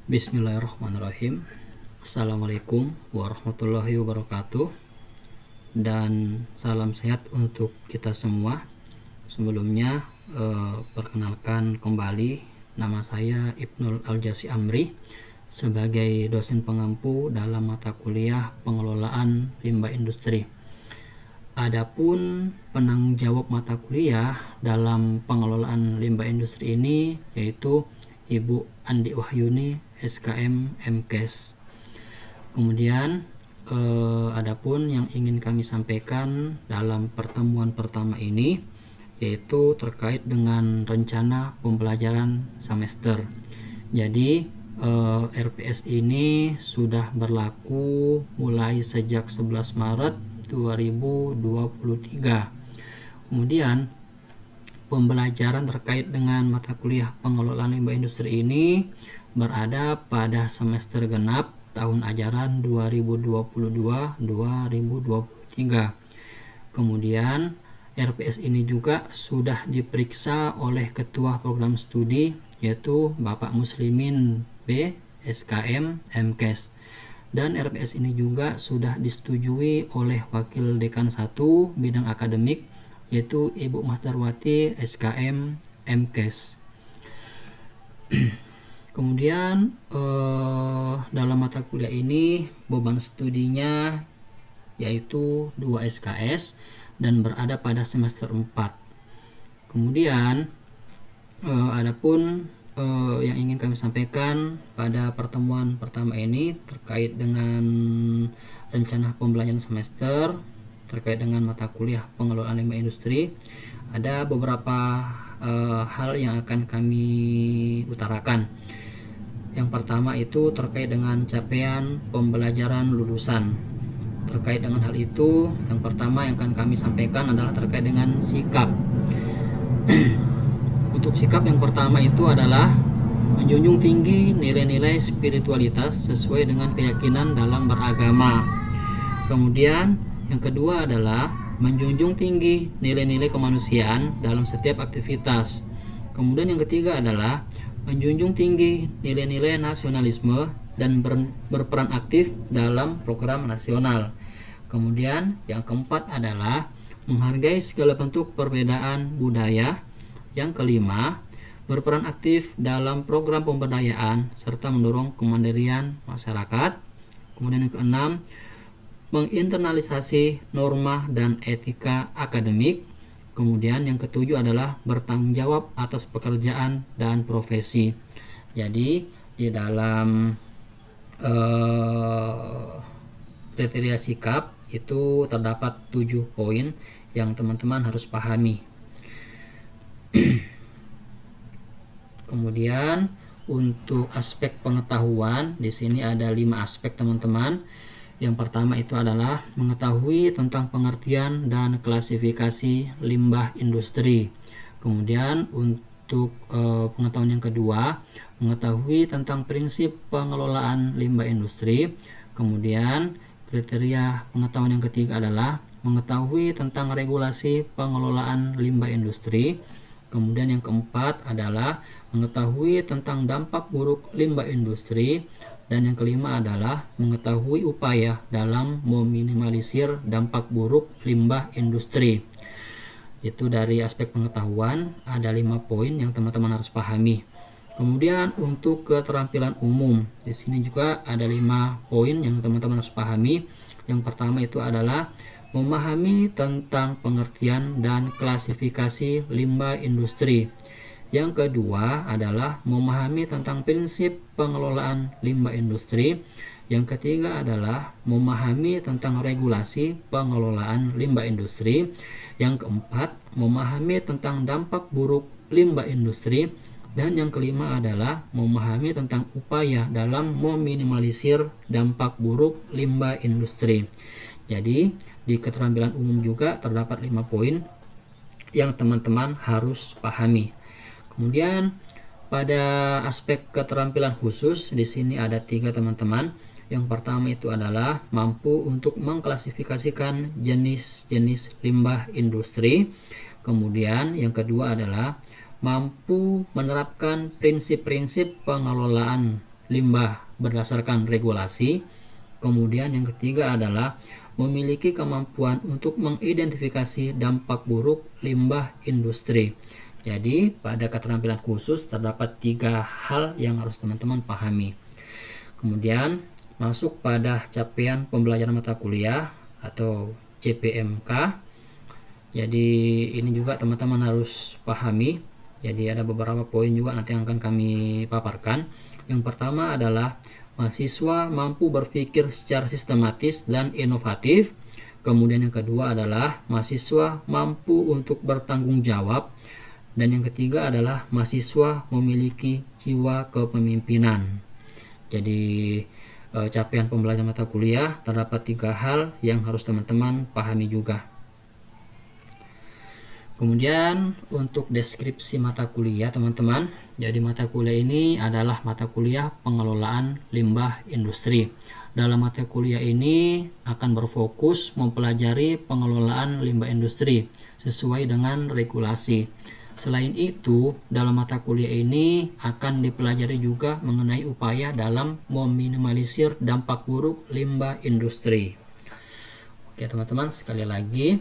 Bismillahirrahmanirrahim. Assalamualaikum warahmatullahi wabarakatuh. Dan salam sehat untuk kita semua. Sebelumnya perkenalkan kembali, nama saya Ibnul Aljasi Amri sebagai dosen pengampu dalam mata kuliah pengelolaan limbah industri. Adapun penanggung jawab mata kuliah dalam pengelolaan limbah industri ini yaitu Ibu Andi Wahyuni, SKM MKes. Kemudian adapun yang ingin kami sampaikan dalam pertemuan pertama ini yaitu terkait dengan rencana pembelajaran semester. Jadi RPS ini sudah berlaku mulai sejak 11 Maret 2023. Kemudian pembelajaran terkait dengan mata kuliah pengelolaan limbah industri ini berada pada semester genap tahun ajaran 2022-2023. Kemudian RPS ini juga sudah diperiksa oleh Ketua Program Studi yaitu Bapak Muslimin B, SKM MKes. Dan RPS ini juga sudah disetujui oleh Wakil Dekan 1 bidang akademik yaitu Ibu Mas Darwati, SKM MKes. Kemudian dalam mata kuliah ini beban studinya yaitu 2 SKS dan berada pada semester 4. Kemudian adapun yang ingin kami sampaikan pada pertemuan pertama ini terkait dengan rencana pembelajaran semester terkait dengan mata kuliah pengelolaan limbah industri, ada beberapa hal yang akan kami utarakan. Yang pertama itu terkait dengan capaian pembelajaran lulusan. Terkait dengan hal itu, yang pertama yang akan kami sampaikan adalah terkait dengan sikap. Untuk sikap yang pertama itu adalah menjunjung tinggi nilai-nilai spiritualitas sesuai dengan keyakinan dalam beragama. Kemudian yang kedua adalah menjunjung tinggi nilai-nilai kemanusiaan dalam setiap aktivitas. Kemudian yang ketiga adalah menjunjung tinggi nilai-nilai nasionalisme dan berperan aktif dalam program nasional. Kemudian yang keempat adalah menghargai segala bentuk perbedaan budaya. Yang kelima, berperan aktif dalam program pemberdayaan serta mendorong kemandirian masyarakat. Kemudian yang keenam, menginternalisasi norma dan etika akademik. Kemudian yang ketujuh adalah bertanggung jawab atas pekerjaan dan profesi. Jadi di dalam kriteria sikap itu terdapat 7 poin yang teman-teman harus pahami. Kemudian untuk aspek pengetahuan di sini ada 5 aspek teman-teman. Yang pertama itu adalah mengetahui tentang pengertian dan klasifikasi limbah industri. Kemudian untuk pengetahuan yang kedua, mengetahui tentang prinsip pengelolaan limbah industri. Kemudian kriteria pengetahuan yang ketiga adalah mengetahui tentang regulasi pengelolaan limbah industri. Kemudian yang keempat adalah mengetahui tentang dampak buruk limbah industri. Dan yang kelima adalah mengetahui upaya dalam meminimalisir dampak buruk limbah industri. Itu dari aspek pengetahuan ada 5 poin yang teman-teman harus pahami. Kemudian untuk keterampilan umum, di sini juga ada 5 poin yang teman-teman harus pahami. Yang pertama itu adalah memahami tentang pengertian dan klasifikasi limbah industri. Yang kedua adalah memahami tentang prinsip pengelolaan limbah industri. Yang ketiga adalah memahami tentang regulasi pengelolaan limbah industri. Yang keempat, memahami tentang dampak buruk limbah industri. Dan yang kelima adalah memahami tentang upaya dalam meminimalisir dampak buruk limbah industri. Jadi di keterampilan umum juga terdapat 5 poin yang teman-teman harus pahami. Kemudian pada aspek keterampilan khusus di sini ada 3 teman-teman. Yang pertama itu adalah mampu untuk mengklasifikasikan jenis-jenis limbah industri. Kemudian yang kedua adalah mampu menerapkan prinsip-prinsip pengelolaan limbah berdasarkan regulasi. Kemudian yang ketiga adalah memiliki kemampuan untuk mengidentifikasi dampak buruk limbah industri. Jadi pada keterampilan khusus terdapat 3 hal yang harus teman-teman pahami. Kemudian masuk pada capaian pembelajaran mata kuliah atau CPMK. Jadi ini juga teman-teman harus pahami. Jadi ada beberapa poin juga nanti yang akan kami paparkan. Yang pertama adalah mahasiswa mampu berpikir secara sistematis dan inovatif. Kemudian yang kedua adalah mahasiswa mampu untuk bertanggung jawab. Dan yang ketiga adalah mahasiswa memiliki jiwa kepemimpinan. Jadi capaian pembelajaran mata kuliah terdapat 3 hal yang harus teman-teman pahami juga. Kemudian untuk deskripsi mata kuliah teman-teman, jadi mata kuliah ini adalah mata kuliah pengelolaan limbah industri. Dalam mata kuliah ini akan berfokus mempelajari pengelolaan limbah industri sesuai dengan regulasi. Selain itu, dalam mata kuliah ini akan dipelajari juga mengenai upaya dalam meminimalisir dampak buruk limbah industri. Oke teman-teman, sekali lagi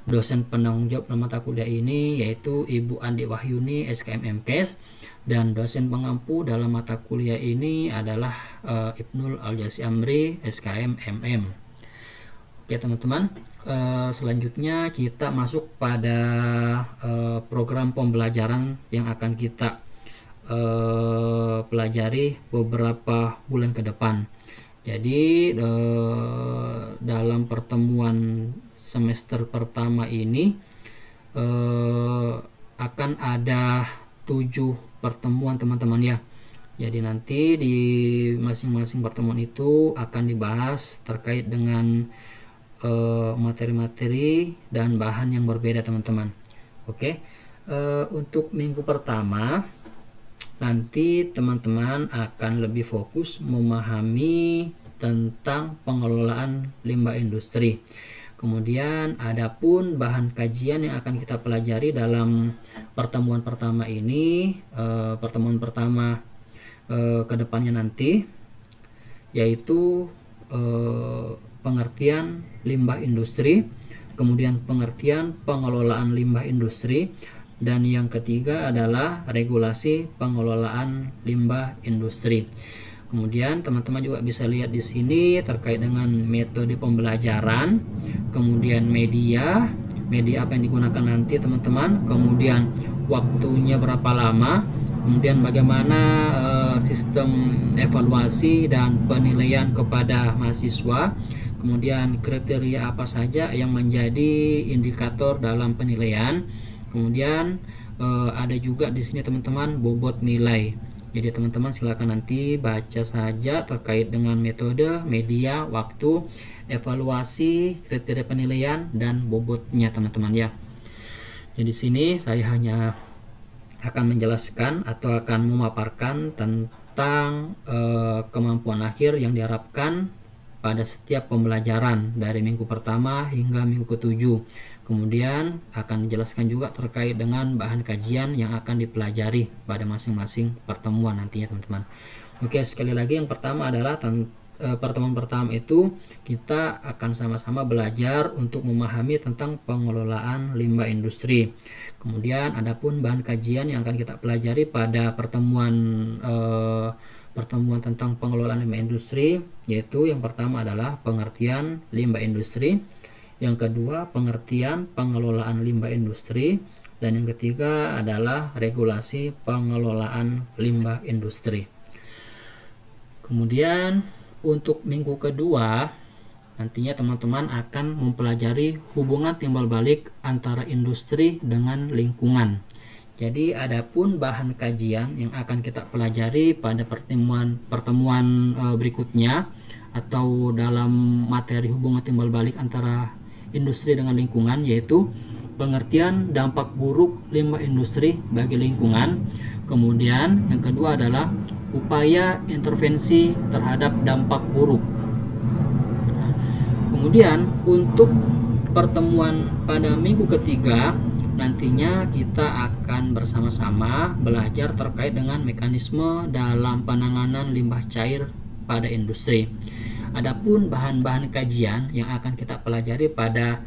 dosen penanggung jawab dalam mata kuliah ini yaitu Ibu Andi Wahyuni SKM MKes, dan dosen pengampu dalam mata kuliah ini adalah Ibnul Aljasi Amri SKM MM. Oke teman-teman, selanjutnya kita masuk pada program pembelajaran yang akan kita pelajari beberapa bulan ke depan. Jadi dalam pertemuan semester pertama ini akan ada 7 pertemuan teman-teman ya. Jadi nanti di masing-masing pertemuan itu akan dibahas terkait dengan materi-materi dan bahan yang berbeda teman-teman. Oke, untuk minggu pertama nanti teman-teman akan lebih fokus memahami tentang pengelolaan limbah industri. Kemudian adapun bahan kajian yang akan kita pelajari dalam pertemuan pertama ini, pertemuan pertama kedepannya nanti, yaitu pengertian limbah industri, kemudian pengertian pengelolaan limbah industri, dan yang ketiga adalah regulasi pengelolaan limbah industri. Kemudian teman-teman juga bisa lihat di sini terkait dengan metode pembelajaran, kemudian media apa yang digunakan nanti teman-teman, kemudian waktunya berapa lama, kemudian bagaimana sistem evaluasi dan penilaian kepada mahasiswa, kemudian kriteria apa saja yang menjadi indikator dalam penilaian. Kemudian ada juga di sini teman-teman bobot nilai. Jadi teman-teman silakan nanti baca saja terkait dengan metode, media, waktu, evaluasi, kriteria penilaian, dan bobotnya teman-teman ya. Jadi sini saya hanya akan menjelaskan atau akan memaparkan tentang kemampuan akhir yang diharapkan pada setiap pembelajaran dari minggu pertama hingga minggu ke-7. Kemudian akan dijelaskan juga terkait dengan bahan kajian yang akan dipelajari pada masing-masing pertemuan nantinya teman-teman. Oke, sekali lagi yang pertama adalah pertemuan pertama itu kita akan sama-sama belajar untuk memahami tentang pengelolaan limbah industri. Kemudian adapun bahan kajian yang akan kita pelajari pada pertemuan tentang pengelolaan limbah industri, yaitu yang pertama adalah pengertian limbah industri, yang kedua pengertian pengelolaan limbah industri, dan yang ketiga adalah regulasi pengelolaan limbah industri. Kemudian untuk minggu kedua nantinya teman-teman akan mempelajari hubungan timbal balik antara industri dengan lingkungan. Jadi adapun bahan kajian yang akan kita pelajari pada pertemuan berikutnya atau dalam materi hubungan timbal balik antara industri dengan lingkungan, yaitu pengertian dampak buruk limbah industri bagi lingkungan. Kemudian yang kedua adalah upaya intervensi terhadap dampak buruk. Kemudian untuk pertemuan pada minggu ketiga nantinya kita akan bersama-sama belajar terkait dengan mekanisme dalam penanganan limbah cair pada industri. Adapun bahan-bahan kajian yang akan kita pelajari pada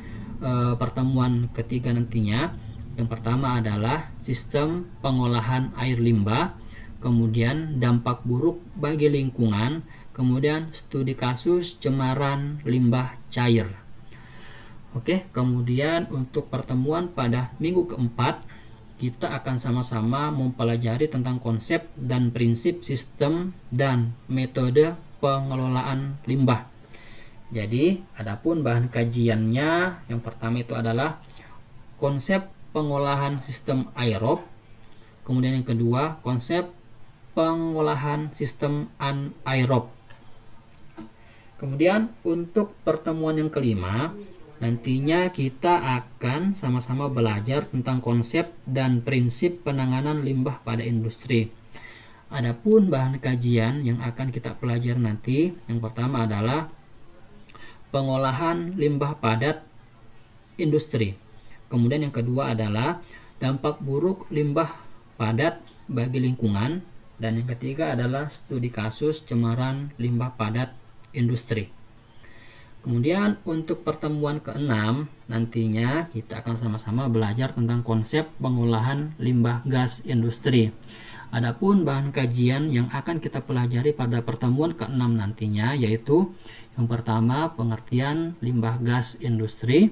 pertemuan ketiga nantinya, yang pertama adalah sistem pengolahan air limbah, kemudian dampak buruk bagi lingkungan, kemudian studi kasus cemaran limbah cair. Oke, kemudian untuk pertemuan pada minggu keempat, kita akan sama-sama mempelajari tentang konsep dan prinsip sistem dan metode pengelolaan limbah. Jadi, adapun bahan kajiannya, yang pertama itu adalah konsep pengolahan sistem aerob, kemudian yang kedua konsep pengolahan sistem anaerob. Kemudian untuk pertemuan yang kelima, nantinya kita akan sama-sama belajar tentang konsep dan prinsip penanganan limbah pada industri. Adapun bahan kajian yang akan kita pelajari nanti, yang pertama adalah pengolahan limbah padat industri. Kemudian yang kedua adalah dampak buruk limbah padat bagi lingkungan, dan yang ketiga adalah studi kasus cemaran limbah padat industri. Kemudian untuk pertemuan ke-6 nantinya kita akan sama-sama belajar tentang konsep pengolahan limbah gas industri. Adapun bahan kajian yang akan kita pelajari pada pertemuan ke-6 nantinya yaitu yang pertama pengertian limbah gas industri,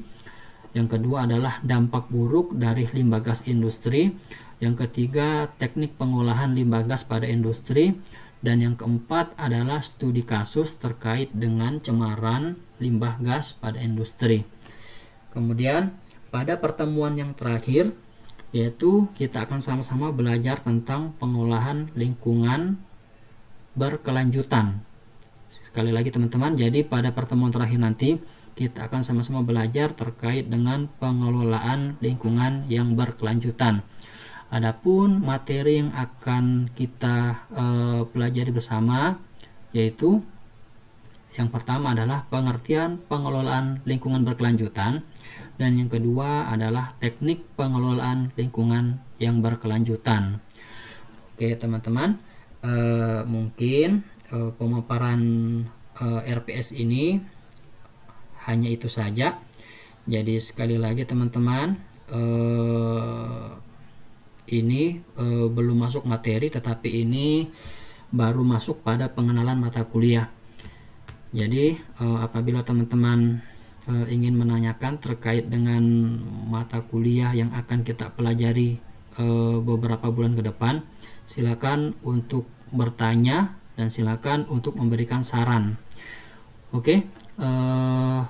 yang kedua adalah dampak buruk dari limbah gas industri, yang ketiga teknik pengolahan limbah gas pada industri, dan yang keempat adalah studi kasus terkait dengan cemaran limbah gas pada industri. Kemudian pada pertemuan yang terakhir yaitu kita akan sama-sama belajar tentang pengolahan lingkungan berkelanjutan. Sekali lagi teman-teman, jadi pada pertemuan terakhir nanti kita akan sama-sama belajar terkait dengan pengelolaan lingkungan yang berkelanjutan. Adapun materi yang akan kita pelajari bersama yaitu yang pertama adalah pengertian pengelolaan lingkungan berkelanjutan, dan yang kedua adalah teknik pengelolaan lingkungan yang berkelanjutan. Oke teman-teman, mungkin pemaparan RPS ini hanya itu saja. Jadi sekali lagi teman-teman, ini belum masuk materi, tetapi ini baru masuk pada pengenalan mata kuliah. Jadi apabila teman-teman ingin menanyakan terkait dengan mata kuliah yang akan kita pelajari beberapa bulan ke depan, silakan untuk bertanya dan silakan untuk memberikan saran. Oke,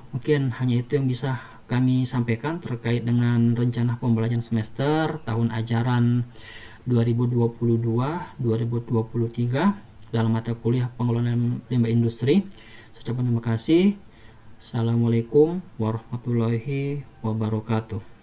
mungkin hanya itu yang bisa kami sampaikan terkait dengan rencana pembelajaran semester tahun ajaran 2022-2023 dalam mata kuliah pengelolaan limbah industri. Saya ucapkan terima kasih. Assalamualaikum warahmatullahi wabarakatuh.